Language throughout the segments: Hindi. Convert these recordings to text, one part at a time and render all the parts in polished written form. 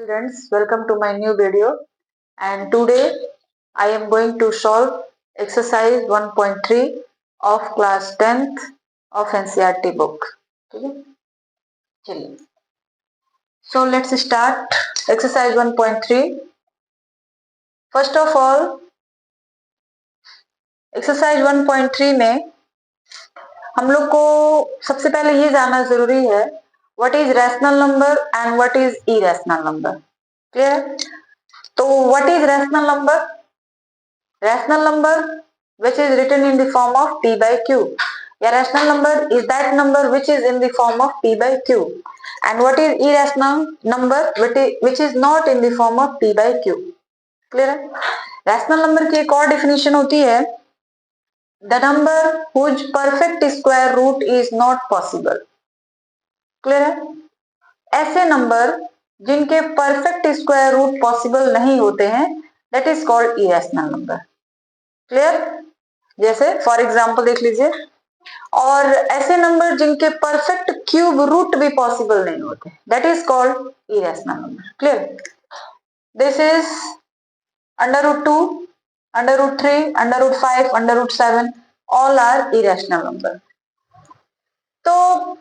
Students, welcome to my new video, and today I am going to solve exercise 1.3 of class 10th of NCERT book. Okay? So let's start exercise 1.3. First of all, exercise 1.3 में हम लोग को सबसे पहले ये जानना जरूरी है what is rational number and what is irrational number. Clear? तो what is rational number? Rational number which is written in the form of p by q. A rational number is that number which is in the form of p by q. And what is irrational number which is not in the form of p by q. Clear है? Rational number की एक और definition होती है the number whose perfect square root is not possible. Clear है? ऐसे नंबर जिनके परफेक्ट स्क्वायर रूट पॉसिबल नहीं होते हैं that is called irrational number. Clear? जैसे फॉर एग्जाम्पल देख लीजिए, और ऐसे नंबर जिनके परफेक्ट क्यूब रूट भी पॉसिबल नहीं होते that is called irrational number. Clear? This is √2, √3, √5, √7 all are irrational number. तो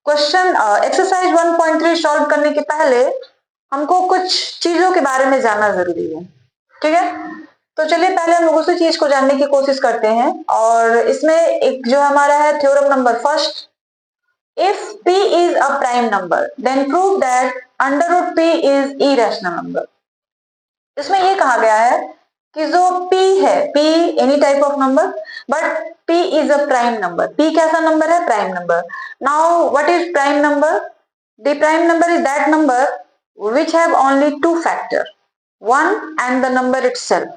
क्वेश्चन एक्सरसाइज 1.3 सॉल्व करने के पहले हमको कुछ चीजों के बारे में जानना जरूरी है. ठीक है? तो चलिए पहले हम लोग उसी चीज को जानने की कोशिश करते हैं, और इसमें एक जो हमारा है theorem number first, if p is a prime number then prove that √p is irrational number. इसमें ये कहा गया है कि जो p है, p any type of number, but p is a prime number. p कैसा नंबर है? Prime number. Now what is prime number? The prime number is that number which have only two factor, one and the number itself.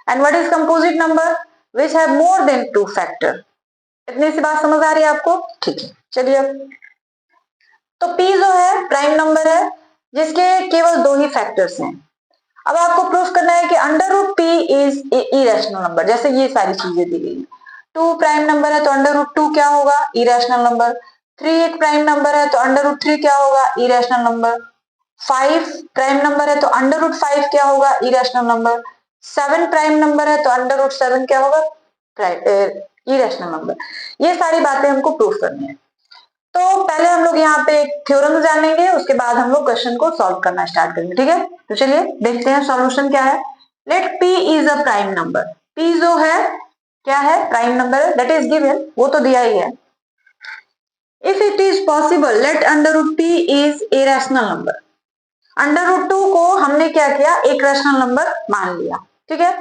And what is composite number? Which have more than two factor. इतनी सी बात समझ आ रही है आपको? ठीक है, चलिए अब तो p जो है प्राइम नंबर है जिसके केवल दो ही फैक्टर्स हैं. अब आपको प्रूफ करना है कि √p इज इरेशनल नंबर. जैसे ये सारी चीजें दी गई. 2 प्राइम नंबर है तो √2 क्या होगा? Irrational number. 3 एक प्राइम नंबर है तो √3 क्या होगा? Irrational number. 5 प्राइम नंबर है तो √5 क्या होगा? Irrational number. 7 प्राइम नंबर है तो √7 क्या होगा? Irrational number. ये सारी बातें हमको प्रूफ करनी है. तो पहले हम लोग यहाँ पे एक थ्योरम जानेंगे, उसके बाद हम लोग क्वेश्चन को सॉल्व करना स्टार्ट करेंगे. ठीक है? तो चलिए देखते हैं सॉल्यूशन क्या है. Let p is a prime number. p जो है क्या है? प्राइम नंबर है. दैट इज गिवन, वो तो दिया ही है. If it is possible let √p is a rational number. √2 को हमने क्या किया? एक रैशनल नंबर मान लिया. ठीक है?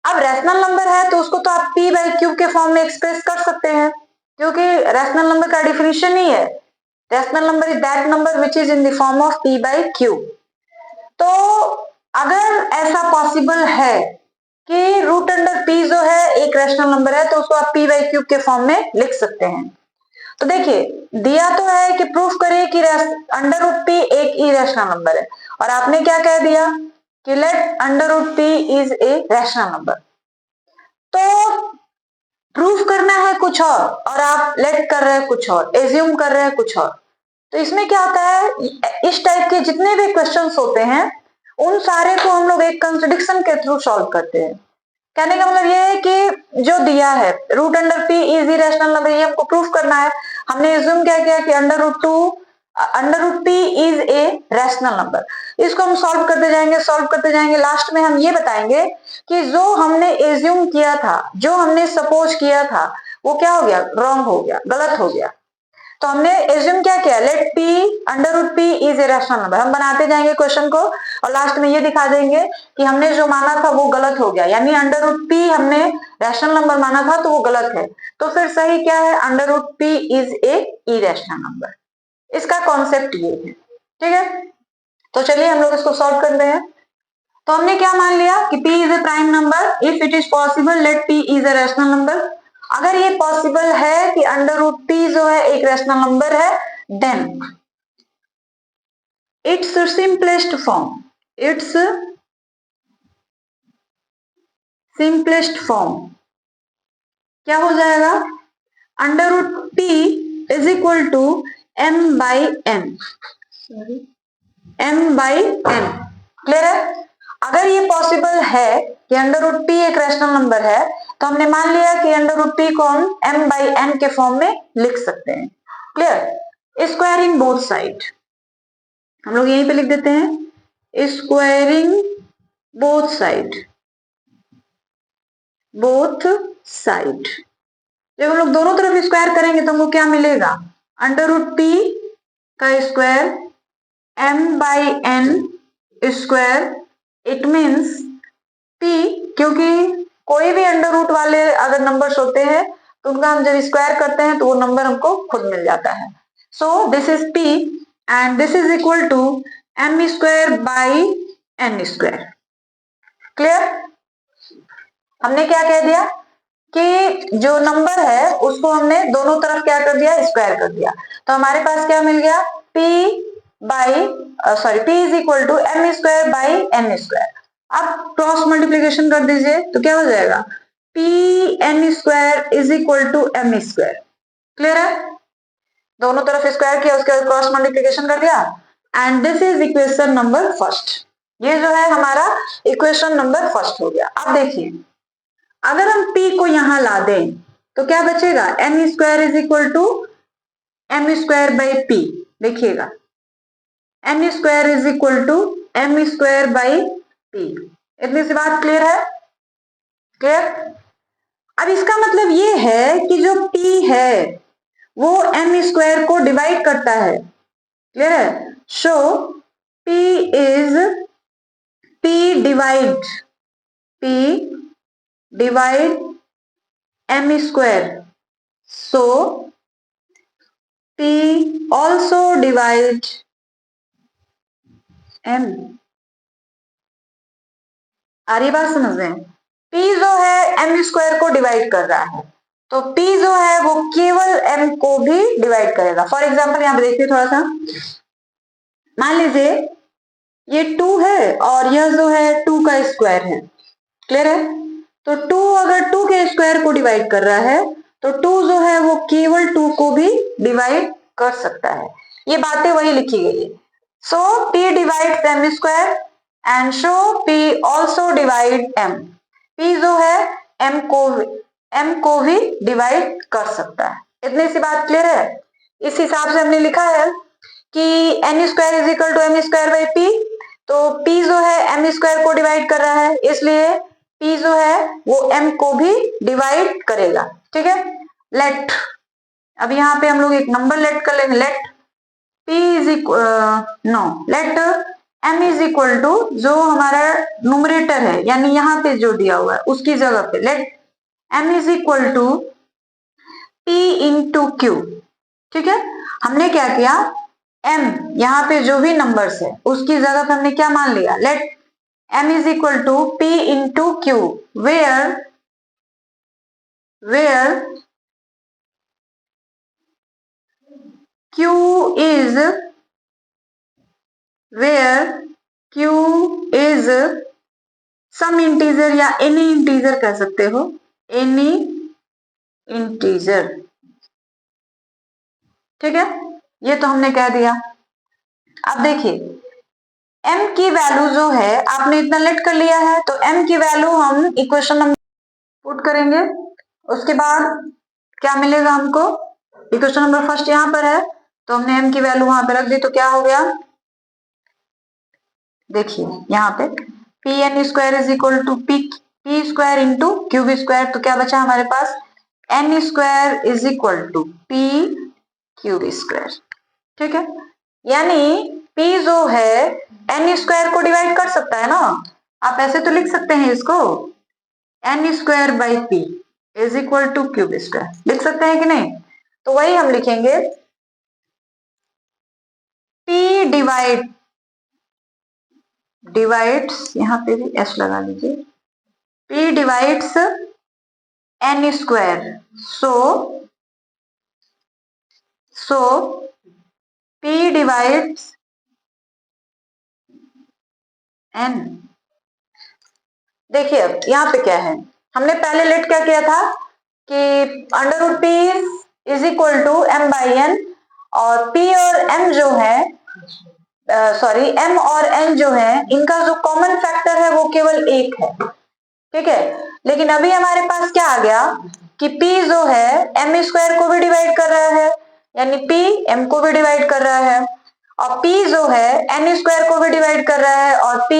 अब रैशनल नंबर है तो उसको तो आप p बाई क्यूब के फॉर्म में एक्सप्रेस कर सकते हैं, क्योंकि रैशनल नंबर का डिफिनेशन ही है rational number is that number which is in the form of p by cube. तो अगर ऐसा पॉसिबल है कि √p जो है एक रैशनल नंबर है तो उसको आप p बाई क्यूब के फॉर्म में लिख सकते हैं. तो देखिए दिया तो है कि प्रूफ करिए कि √p एक इरेशनल नंबर है, और आपने क्या कह दिया कि let √p is a rational number. तो प्रूफ करना है कुछ और आप लेट कर रहे हैं कुछ और, एज्यूम कर रहे हैं कुछ और. तो इसमें क्या होता है, इस टाइप के जितने भी क्वेश्चंस होते हैं उन सारे को हम लोग एक कंट्रडिक्शन के थ्रू सॉल्व करते हैं. कहने का मतलब ये है कि जो दिया है √p इज इरेशनल नंबर, ये हमको प्रूफ करना है. हमने एज्यूम क्या किया कि √p is a rational number. इसको हम सॉल्व करते जाएंगे. लास्ट में हम ये बताएंगे कि जो हमने एज्यूम किया था, जो हमने सपोज किया था, वो क्या हो गया? रॉन्ग हो गया, गलत हो गया. तो हमने एज्यूम क्या किया? Let √p is a rational number. हम बनाते जाएंगे क्वेश्चन को और लास्ट में ये दिखा देंगे कि हमने जो माना था वो गलत हो गया, यानी √p हमने रैशनल नंबर माना था तो वो गलत है. तो फिर सही क्या है? √p is a irrational number. इसका कॉन्सेप्ट ये है. ठीक है? तो चलिए हम लोग इसको सॉल्व करते हैं. तो हमने क्या मान लिया कि p is a prime number. If it is possible let p is a rational number. अगर ये पॉसिबल है कि √p जो है एक रैशनल नंबर है, देन इट्स सिंपलेस्ट फॉर्म क्या हो जाएगा? √p is equal to m by n. m by n। Clear है? अगर ये पॉसिबल है कि अंडर रूट p एक रैशनल नंबर है, तो हमने मान लिया कि अंडर रूट p को हम m by n के फॉर्म में लिख सकते हैं। क्लियर? स्क्वायरिंग बोथ साइड, हम लोग यहीं पे लिख देते हैं squaring both side, both side. जब हम लोग दोनों तरफ स्क्वायर करेंगे तो हमको क्या मिलेगा? अंडर रूट p का square m by n square, it means p, क्योंकि कोई भी अंडर रूट वाले अगर नंबर्स होते हैं तो उनका हम जब स्क्वायर करते हैं तो वो नंबर हमको खुद मिल जाता है। So this is p and this is equal to m square by n square. Clear? हमने क्या कह दिया कि जो नंबर है उसको हमने दोनों तरफ क्या कर दिया? स्क्वायर कर दिया। तो हमारे पास क्या मिल गया? p is equal to m square by n square. अब क्रॉस मल्टीप्लीकेशन कर दीजिए तो क्या हो जाएगा? P n square is equal to m square. Clear है? दोनों तरफ स्क्वायर किया, उसके बाद क्रॉस मल्टीप्लीकेशन कर दिया and this is equation number first. ये जो है हमारा इक्वेशन नंबर फर्स्ट हो गया। अब देखिए, अगर हम p को यहां ला दें तो क्या बचेगा? N square is equal to m square by p. देखिएगा, n square is equal to m square by p. इतनी सी बात क्लियर है? क्लियर? अब इसका मतलब ये है कि जो p है वो m स्क्वायर को डिवाइड करता है। क्लियर है? सो p is p divide m square, so p also divide m। आ रही बात समझ में? p जो है m स्क्वायर को डिवाइड कर रहा है, तो p जो है वो केवल m को भी डिवाइड करेगा। फॉर एग्जाम्पल यहां पे देखिए थोड़ा सा, मान लीजिए ये 2 है और यह जो है 2 का स्क्वायर है। क्लियर है? तो 2 अगर 2 के स्क्वायर को डिवाइड कर रहा है तो 2 जो है वो केवल 2 को भी डिवाइड कर सकता है। ये बातें वही लिखी गई है। सो p divides m square and so p also divide m। p जो है m को भी डिवाइड कर सकता है। इतनी सी बात क्लियर है? इस हिसाब से हमने लिखा है कि n square is equal to m square by p. तो p जो है m स्क्वायर को डिवाइड कर रहा है, इसलिए p जो है वो m को भी डिवाइड करेगा। ठीक है? लेट, अब यहाँ पे हम लोग एक नंबर लेट कर लेंगे। Let p is let m is equal to जो हमारा न्यूमरेटर है, यानी यहाँ पे जो दिया हुआ है उसकी जगह पे let m is equal to p into q. ठीक है? हमने क्या किया? m यहाँ पे जो भी नंबर्स है उसकी जगह पे हमने क्या मान लिया? Let m is equal to p into q, where q is some integer या एनी इंटीजर कह सकते हो, एनी इंटीजर। ठीक है? ये तो हमने कह दिया। अब देखिए, m की वैल्यू जो है आपने इतना लेट कर लिया है, तो m की वैल्यू हम इक्वेशन नंबर पुट करेंगे। उसके बाद क्या मिलेगा हमको? इक्वेशन नंबर फर्स्ट यहाँ पर है तो हमने m की वैल्यू वहां पे रख दी, तो क्या हो गया? देखिए यहाँ पे p n square is equal to p square into cube square, तो क्या बचा हमारे पास? N square is equal to p cube square. ठीक है? यानी p जो है n स्क्वायर को डिवाइड कर सकता है ना। आप ऐसे तो लिख सकते हैं इसको, n square by P is equal two cube square, लिख सकते हैं कि नहीं? तो वही हम लिखेंगे, p डिवाइड्स, यहाँ पे भी s लगा लीजिए, p डिवाइड्स n स्क्वायर, सो p डिवाइड्स n। देखिए अब यहाँ पे क्या है, हमने पहले लेट क्या किया था कि under root p is equal to m by n, और p और m जो है सॉरी m और n जो है इनका जो कॉमन फैक्टर है वो केवल एक है, ठीक है। लेकिन अभी हमारे पास क्या आ गया कि p जो है m स्क्वायर को भी डिवाइड कर रहा है, यानी p m को भी डिवाइड कर रहा है, और p जो है n स्क्वायर को भी डिवाइड कर रहा है और p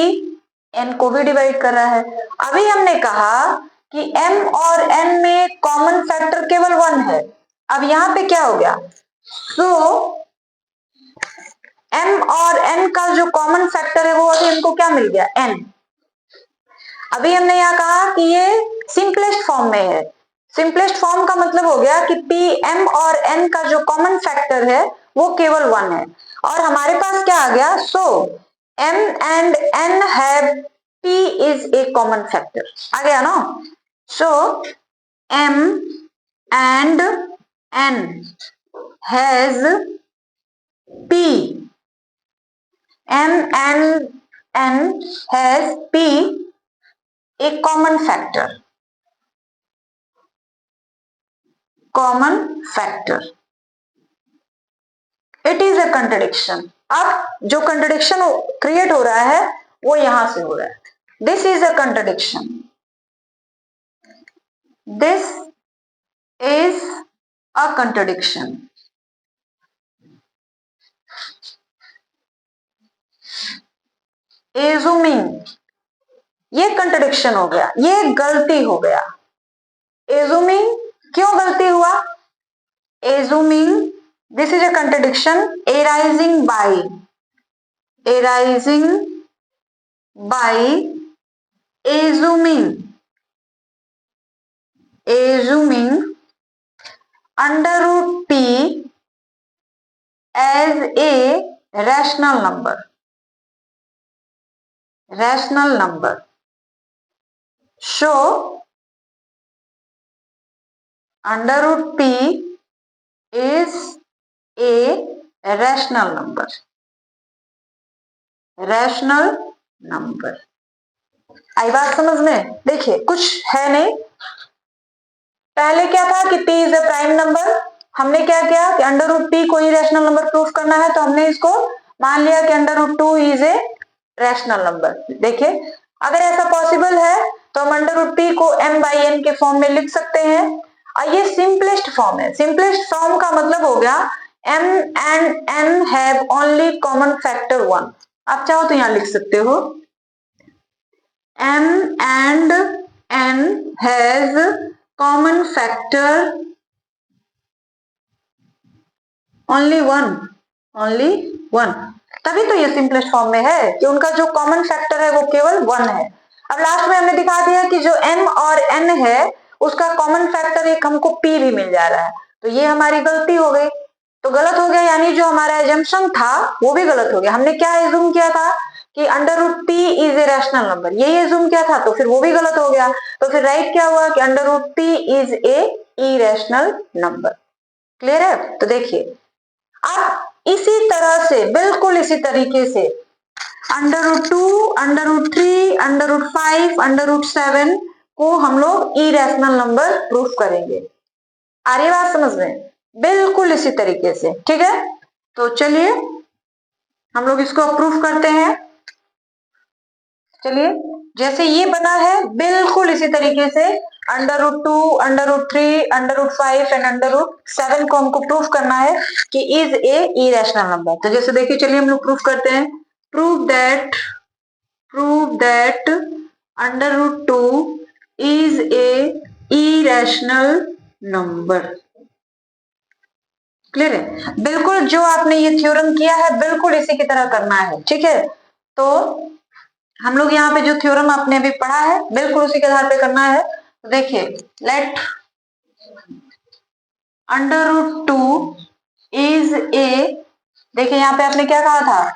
n को भी डिवाइड कर रहा है। अभी हमने कहा कि m और n में कॉमन फैक्टर केवल 1 है। अब यहाँ पे क्या हो गया, सो m और n का जो कॉमन फैक्टर है वो अभी हमको क्या मिल गया, n। अभी हमने यहाँ कहा कि ये सिंपलेस्ट फॉर्म में है। सिंपलेस्ट फॉर्म का मतलब हो गया कि p m और n का जो कॉमन फैक्टर है वो केवल 1 है, और हमारे पास क्या आ गया, so m and n have p is a common factor, आ गया ना। So m and n has p, m and n has p a common factor, common factor, it is a contradiction। अब जो contradiction क्रिएट हो रहा है वो यहां से हो रहा है, this is a contradiction, this is a contradiction, assuming, ये कंट्रडिक्शन हो गया, ये गलती हो गया। assuming क्यों गलती हुआ, assuming this is a contradiction arising by assuming under root p as a rational number, so under root p is a rational number, आई बात समझ में। देखिए कुछ है नहीं, पहले क्या था कि p is a prime number, हमने क्या किया कि अंडर रूट p को ही रैशनल नंबर प्रूफ करना है, तो हमने इसको मान लिया कि under root 2 is a rational number. देखिए अगर ऐसा पॉसिबल है तो हम अंडर रूट p को m बाई n के फॉर्म में लिख सकते हैं, और ये सिंपलेस्ट फॉर्म है। सिंपलेस्ट फॉर्म का मतलब हो गया m and n have only common factor 1। आप चाहो तो यहां लिख सकते हो m and n has common factor only one, तभी तो ये सिंपलेस्ट फॉर्म में है कि उनका जो कॉमन फैक्टर है वो केवल 1 है। अब लास्ट में हमने दिखा दिया कि जो m और n है उसका कॉमन फैक्टर एक हमको p भी मिल जा रहा है, तो ये हमारी गलती हो गई। तो गलत हो गया यानी जो हमारा एजम्पशन था वो भी गलत हो गया। हमने क्या एज्यूम किया था कि under root p is a rational number, यही एज्यूम किया था, तो फिर वो भी गलत हो गया। तो फिर राइट क्या हुआ कि under root p is a irrational number. Clear है। तो देखिए अब इसी तरह से, बिल्कुल इसी तरीके से under root 2, under root 3, under root 5, under root 7 को हम लोग इरेशनल नंबर प्रूफ करेंगे। आ रही बात समझ में, बिल्कुल इसी तरीके से, ठीक है। तो चलिए हम लोग इसको प्रूफ करते हैं। चलिए जैसे ये बना है बिल्कुल इसी तरीके से under root 2, under root 3, under root 5 and under root 7 को हमको प्रूफ करना है कि इज ए इरेशनल नंबर। तो जैसे देखिए चलिए हम लोग प्रूफ करते हैं। Prove that under root 2 is a irrational number. Clear है। बिल्कुल जो आपने ये थ्योरम किया है बिल्कुल इसी की तरह करना है, ठीक है। तो हम लोग यहाँ पे जो थ्योरम आपने अभी पढ़ा है बिल्कुल उसी के आधार पे करना है। तो देखिए let under root 2 is a, देखिए यहाँ पे आपने क्या कहा था,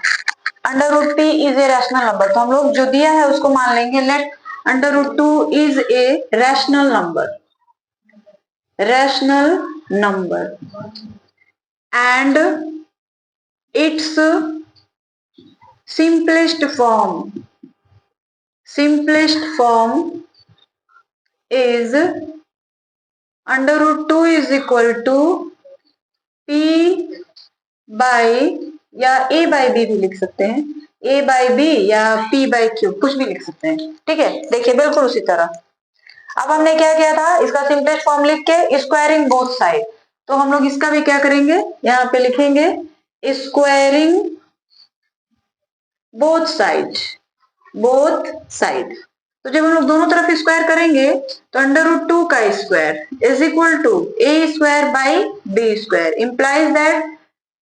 under root p is a rational number, तो हम लोग जो दिया है उसको मान लेंगे। Let under root 2 is a rational number and it's simplest form is under root 2 is equal to p by या a बाई बी भी लिख सकते हैं, a बाई बी या p बाई क्यू, कुछ भी लिख सकते हैं। ठीक है, देखिए बिल्कुल उसी तरह। अब हमने क्या किया था, इसका सिंपलेस्ट फॉर्म लिख के स्क्वायरिंग बोथ साइड, तो हम लोग इसका भी क्या करेंगे, यहाँ पे लिखेंगे squaring both side, both side. तो जब हम लोग दोनों तरफ स्क्वायर करेंगे तो √2 का square is equal to a square by b square, implies that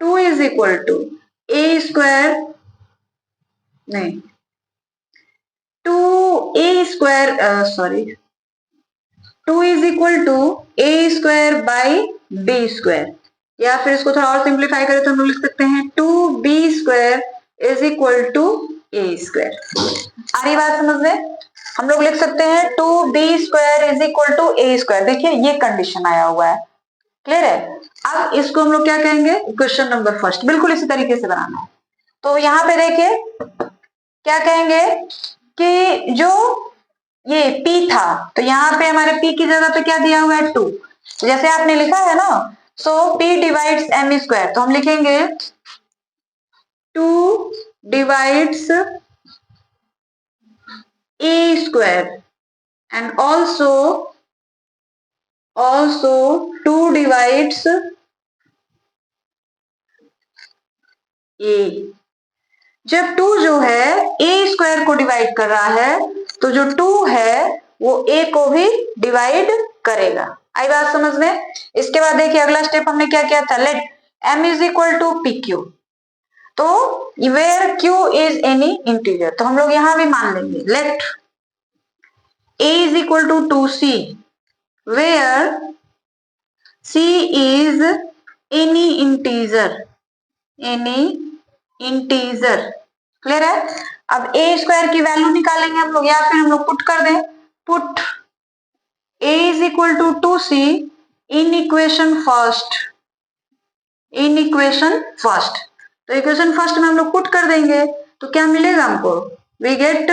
2 is equal to a square, नहीं 2a square, sorry 2 is equal to a square by b square, या फिर इसको थोड़ा और सिंप्लीफाई करें तो हम लोग लिख सकते हैं 2b square is equal to a square. आ रही बात समझ में? हम लोग लिख सकते हैं 2b square is equal to a square. देखिए ये कंडीशन आया हुआ है, क्लियर है। अब इसको हम लोग क्या कहेंगे, क्वेश्चन नंबर फर्स्ट, बिल्कुल इसी तरीके से बनाना है। तो यहाँ पे देखिए क्या कहेंगे कि जो ये p था, तो यहाँ पे हमारे p की जगह पे क्या दिया हुआ है 2, जैसे आपने लिखा है ना, सो p डिवाइड्स m स्क्वायर, तो हम लिखेंगे 2 divides a square and also 2 divides a। जब 2 जो है a स्क्वायर को डिवाइड कर रहा है तो जो 2 है वो a को भी डिवाइड करेगा। आई बात समझ में? इसके बाद देखिए अगला स्टेप हमने क्या किया था, let m is equal to p q, तो where q is any integer, तो हम लोग यहां भी मान लेंगे let a is equal to 2c where c is any integer, any integer, clear है। अब a स्क्वायर की वैल्यू निकालेंगे हम लोग, या फिर हम लोग पुट कर दें, put a is equal to 2c in equation first, in equation first, तो इक्वेशन फर्स्ट में हम लोग पुट कर देंगे तो क्या मिलेगा हमको, we get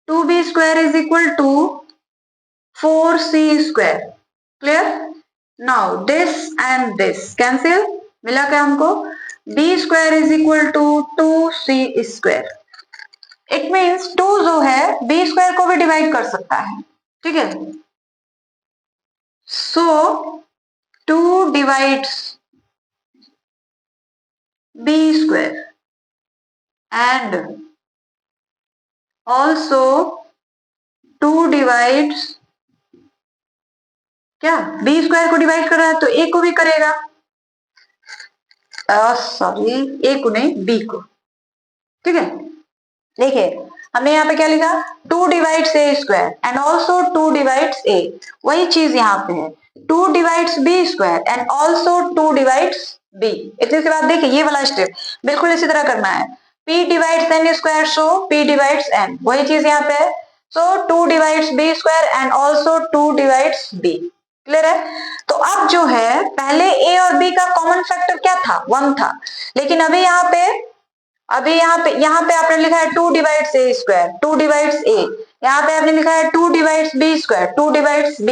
2b square is equal to 4c square, clear. Now this and this cancel, मिला क्या हमको, b square is equal to 2c square. It means 2 जो है b स्क्वायर को भी डिवाइड कर सकता है, ठीक है। सो 2 divides b square and also 2 divides, क्या b स्क्वायर को डिवाइड कर रहा है तो a को भी करेगा, सॉरी a को नहीं b को, ठीक है। देखिए हमने यहाँ पे क्या लिखा, 2 divides a square and also 2 divides a, वही चीज यहाँ पे है 2 divides b square and also 2 divides b। इतने के बाद देखिए ये वाला स्टेप बिल्कुल इसी तरह करना है, p divides n square so p divides n, वही चीज यहाँ पे है, सो 2 divides b square and also 2 divides b, clear है। तो अब जो है पहले a और b का कॉमन फैक्टर क्या था, 1 था, लेकिन अभी यहाँ पे आपने लिखा है 2 divides a square, 2 divides a, यहाँ पे आपने लिखा है 2 divides b square, 2 divides b,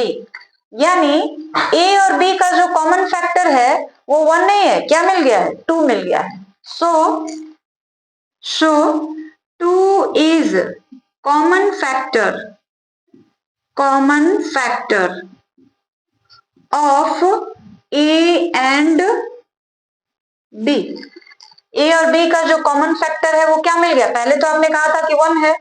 यानी a और b का जो कॉमन फैक्टर है वो 1 नहीं है, क्या मिल गया है, 2 मिल गया है। सो 2 is common factor of a and b। ए और बी का जो कॉमन फैक्टर है वो क्या मिल गया, पहले तो आपने कहा था कि 1 है,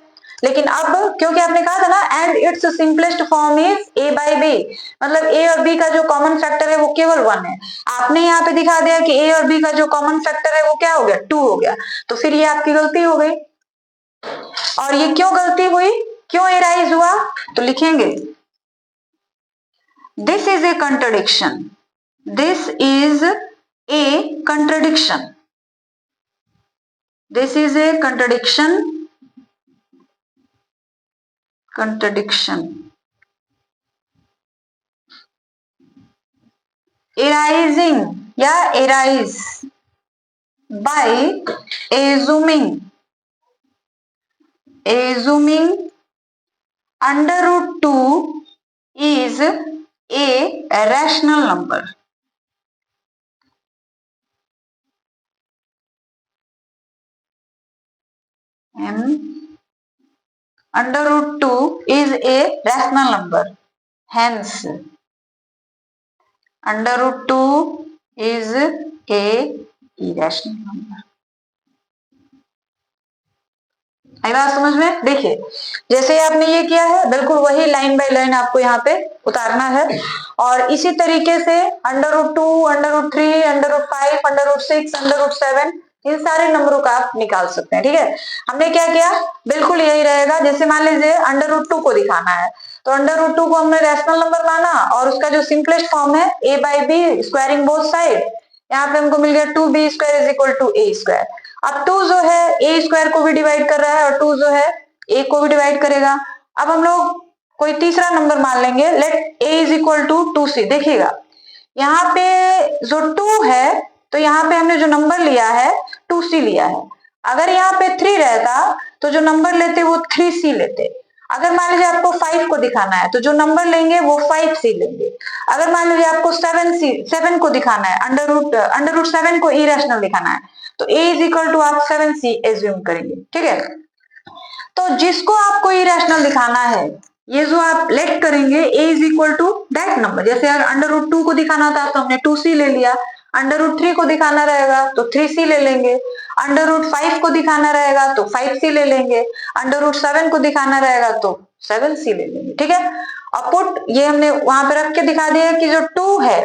लेकिन अब क्योंकि आपने कहा था ना and it's simplest form is a by b, मतलब a और b का जो कॉमन फैक्टर है वो केवल 1 है, आपने यहाँ पे दिखा दिया कि a और b का जो कॉमन फैक्टर है वो क्या हो गया, 2 हो गया, तो फिर ये आपकी गलती हो गई। और ये क्यों गलती हुई, क्यों एराइज हुआ, तो लिखेंगे this is a contradiction, this is a contradiction, this is a contradiction arising या arise by assuming √2 is a rational number, m under root 2 is a rational number, hence under root 2 is a irrational number। आई बात समझ में? देखिए जैसे आपने ये किया है बिल्कुल वही लाइन बाय लाइन आपको यहाँ पे उतारना है, और इसी तरीके से under root 2, under root 3, under root 5, under root 6, under root 7 इन सारे नंबरों का आप निकाल सकते हैं। ठीक है, हमने क्या किया, बिल्कुल यही रहेगा। जैसे मान लीजिए अंडर रूट 2 को दिखाना है तो अंडर रूट 2 को हमने रैशनल नंबर माना और उसका जो सिंपलेस्ट फॉर्म है a by b squaring both side, यहाँ पे हमको मिल गया 2b square is equal to a square. अब 2 जो है a स्क्वायर को भी डिवाइड कर रहा है और 2 जो है a को भी डिवाइड करेगा। अब हम लोग कोई तीसरा नंबर मान लेंगे, let a is equal to 2c। देखिएगा यहाँ पे जो 2 है तो यहाँ पे हमने जो नंबर लिया है 2c लिया है। अगर यहाँ पे 3 रहता तो जो नंबर लेते वो 3c लेते। अगर मान लीजिए आपको 5 को दिखाना है तो जो नंबर लेंगे वो 5c लेंगे। अगर मान लीजिए आपको 7 को दिखाना है, अंडर रूट 7 को इरेशनल दिखाना है तो a इज इक्वल टू आप 7c एज्यूम करेंगे। ठीक है, तो जिसको आपको इरेशनल दिखाना है ये जो आप लेट करेंगे a is equal to that number. जैसे अगर अंडर रूट 2 को दिखाना था तो हमने 2c ले लिया, अंडर रूट 3 को दिखाना रहेगा तो 3c ले लेंगे, अंडर रूट 5 को दिखाना रहेगा तो 5c ले लेंगे, अंडर रूट 7 को दिखाना रहेगा तो 7c ले लेंगे। ठीक है, और पुट ये हमने वहां पे रख के दिखा दिया कि जो 2 है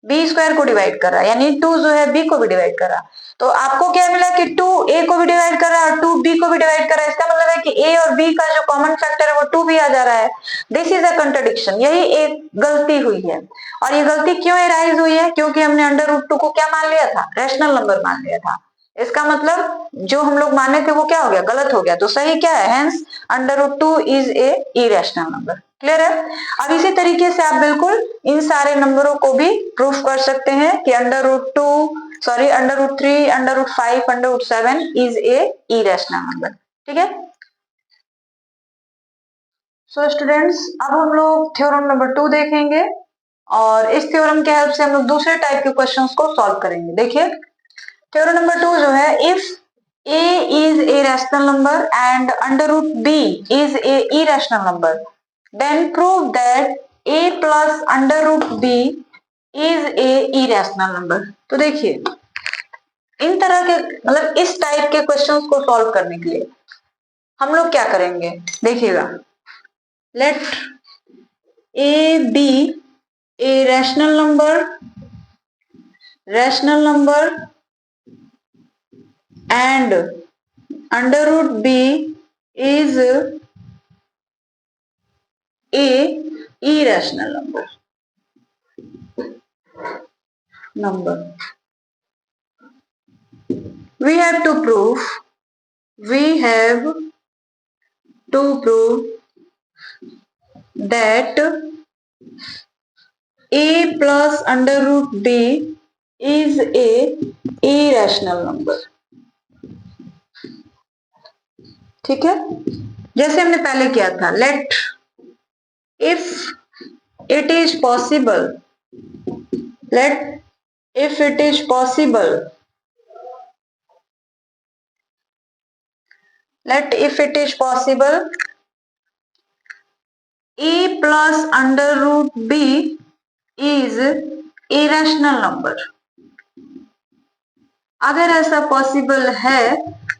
बी स्क्वायर को डिवाइड कर रहा है, यानी 2 जो है बी को भी डिवाइड कर रहा है। तो आपको क्या मिला कि 2 a को भी डिवाइड कर रहा है और 2 b को भी डिवाइड कर रहा है। इसका मतलब है कि a और b का जो कॉमन फैक्टर है वो 2 भी आ जा रहा है। दिस इज अ कंट्राडिक्शन, यही एक गलती हुई है। और ये गलती क्यों एराइज हुई है? क्योंकि हमने अंडर रूट 2 को क्या मान लिया था, रैशनल नंबर मान लिया था। इसका मतलब जो हम लोग माने थे वो क्या हो गया, गलत हो गया। तो सही क्या है, hence under root 2 is a irrational number. Clear है? अब इसी तरीके से आप बिल्कुल इन सारे नंबरों को भी प्रूफ कर सकते हैं कि under root 3, under root 5, under root 7 is a irrational number. ठीक है, सो स्टूडेंट्स अब हम लोग थ्योरम नंबर 2 देखेंगे और इस थ्योरम के हेल्प से हम लोग दूसरे टाइप के क्वेश्चंस को सॉल्व करेंगे। देखिए थ्योरम नंबर 2 जो है, if a is a rational number and under root b is a irrational number, then prove that a plus under root b is a irrational number। तो देखिए इन तरह के मतलब इस टाइप के क्वेश्चंस को सॉल्व करने के लिए हम लोग क्या करेंगे, देखिएगा late a be a rational number and under root b is a irrational number। We have to prove that a plus under root b is a irrational number। ठीक है, जैसे हमने पहले किया था, let if it is possible a plus under root b is irrational number। अगर ऐसा पॉसिबल है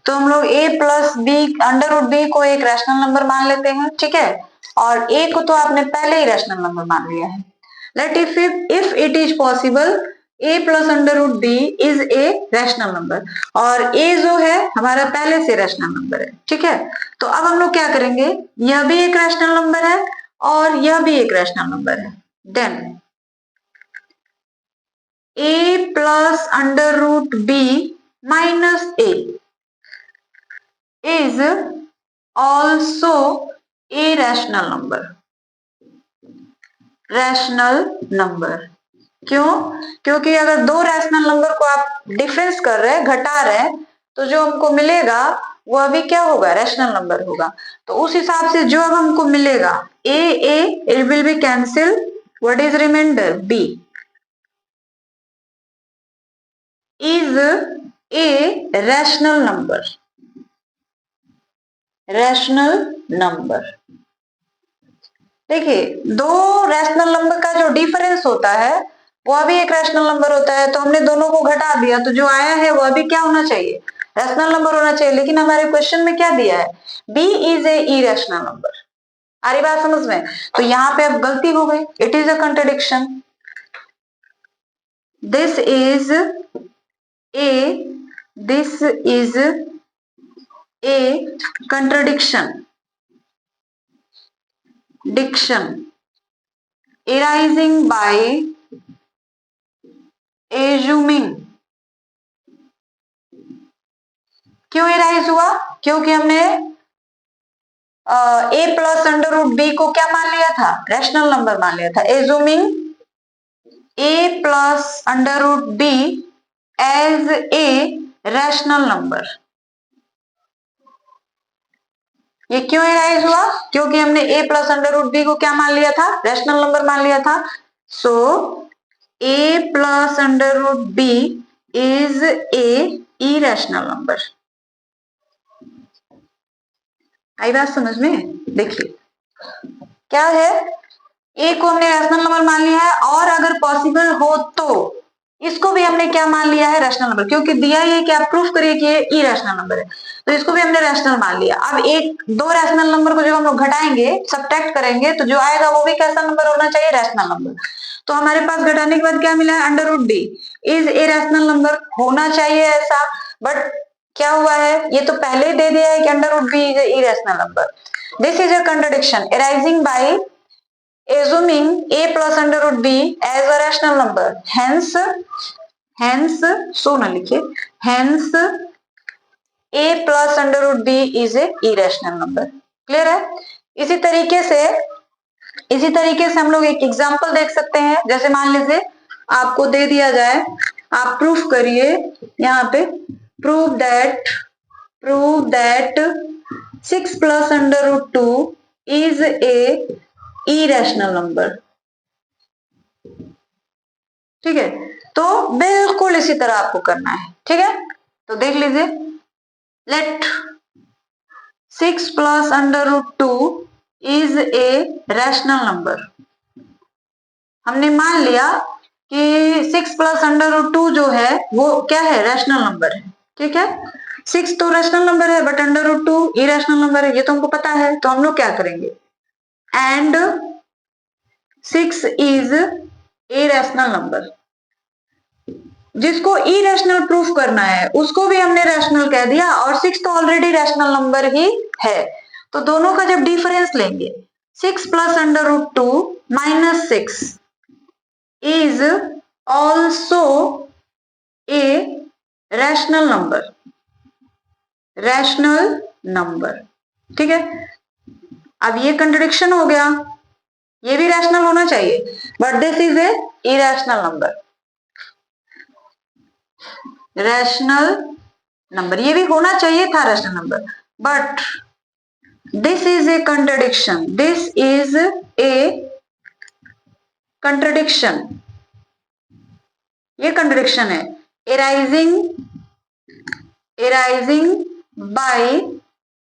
तो हम लोग a plus b under root b को एक रैशनल नंबर मान लेते हैं। ठीक है, और a को तो आपने पहले ही रैशनल नंबर मान लिया है। Let if it is possible a plus under root b is a rational number, और a जो है हमारा पहले से रैशनल नंबर है। ठीक है, तो अब हम लोग क्या करेंगे, यह भी एक रैशनल नंबर है और यह भी एक रैशनल नंबर है। Then a plus under root b minus a is also a rational number। क्यों? क्योंकि अगर दो रैशनल नंबर को आप डिफरेंस कर रहे हैं, घटा रहे हैं, तो जो हमको मिलेगा वो अभी क्या होगा, रैशनल नंबर होगा। तो उस हिसाब से जो अब हमको मिलेगा a it will be cancel, what is remainder b is a rational number। Rational number. देखिए, दो रैशनल नंबर का जो डिफरेंस होता है वह भी एक रैशनल नंबर होता है, तो हमने दोनों को घटा दिया तो जो आया है वह भी क्या होना चाहिए, रैशनल नंबर होना चाहिए। लेकिन हमारे क्वेश्चन में क्या दिया है, b is a irrational number. आ रही बात समझ में? तो यहाँ पे अब गलती हो गई, it is a contradiction. This is a contradiction arising by assuming। क्यों एराइज हुआ? क्योंकि हमने a plus under root b को क्या मान लिया था, रैशनल नंबर मान लिया था। Assuming a plus under root b as a rational number. ये क्यों एराइज हुआ? क्योंकि हमने a plus under root b को क्या मान लिया था, रैशनल नंबर मान लिया था। So a plus under root b is a irrational number. आई बात समझ में? देखिए क्या है, ए को हमने रैशनल नंबर मान लिया है, और अगर पॉसिबल हो तो इसको भी हमने क्या मान लिया है, रैशनल नंबर। क्योंकि दिया ही है कि आप प्रूफ करिए कि ये इरेशनल नंबर है, तो इसको भी हमने रैशनल मान लिया। अब एक दो रैशनल नंबर को जब हम लोग घटाएंगे, सब्ट्रैक्ट करेंगे, तो जो आएगा वो भी कैसा नंबर होना चाहिए, रैशनल नंबर। तो हमारे पास घटाने के बाद क्या मिला है, under root d is a rational number होना चाहिए ऐसा। बट क्या हुआ है, ये तो पहले ही दे दिया है कि under root b is a irrational number. This is a contradiction arising by assuming a plus under root b as a rational number, hence सो ना लिखे, hence a plus under root b is a irrational number। Clear है? इसी तरीके से हम लोग एक एग्जांपल देख सकते हैं। जैसे मान लीजिए आपको दे दिया जाए, आप प्रूफ करिए, यहाँ पे prove that 6 plus under root 2 is a irrational number. ठीक है, तो बिल्कुल इसी तरह आपको करना है। ठीक है, तो देख लीजिए, let 6 plus under root 2 is a rational number. हमने मान लिया कि 6 प्लस अंडर रूट 2 जो है वो क्या है, रैशनल नंबर है। ठीक है, 6 तो रैशनल नंबर है, but under root 2 irrational number है, ये तो हमको पता है। तो हम लोग क्या करेंगे, and 6 is a rational number. जिसको इरेशनल प्रूफ करना है उसको भी हमने रैशनल कह दिया, और 6 तो ऑलरेडी रैशनल नंबर ही है। तो दोनों का जब डिफरेंस लेंगे, 6 plus under root 2 minus 6 is also a rational number. ठीक है, अब ये कंट्रडिक्शन हो गया, ये भी रैशनल होना चाहिए, but this is a irrational number. Rational number ये भी होना चाहिए था, rational number, but this is a contradiction. ये कंट्रडिक्शन है, arising by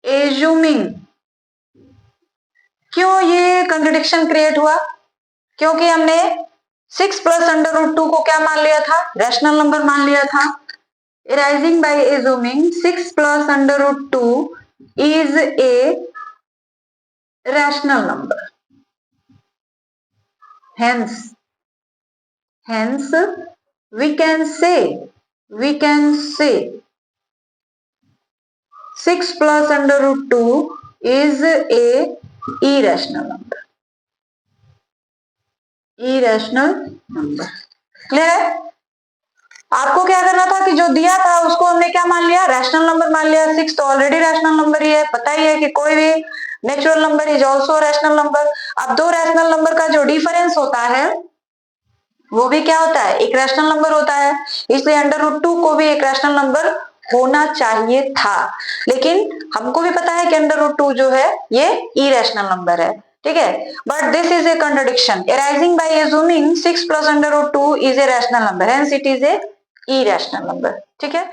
assuming। क्यों ये कंट्रडिक्शन क्रिएट हुआ? क्योंकि हमने 6 प्लस अंडर रूट 2 को क्या मान लिया था, रैशनल नंबर मान लिया था। arising by assuming 6 plus under root 2 is a rational number, hence we can say 6 plus under root 2 is a irrational number। Clear है? आपको क्या करना था कि जो दिया था उसको हमने क्या मान लिया, रैशनल नंबर मान लिया। 6 तो ऑलरेडी रैशनल नंबर ही है, पता ही है कि कोई भी natural number is also rational number. अब दो रैशनल नंबर का जो डिफरेंस होता है वो भी क्या होता है, एक रैशनल नंबर होता है। इसलिए अंडर रूट 2 को भी एक रैशनल नंबर होना चाहिए था, लेकिन हमको भी पता है कि अंडर रूट 2 जो है ये इरेशनल नंबर है। ठीक है, but this is a contradiction arising by assuming 6 plus under root 2 is a rational number, hence it is a irrational number। ठीक है।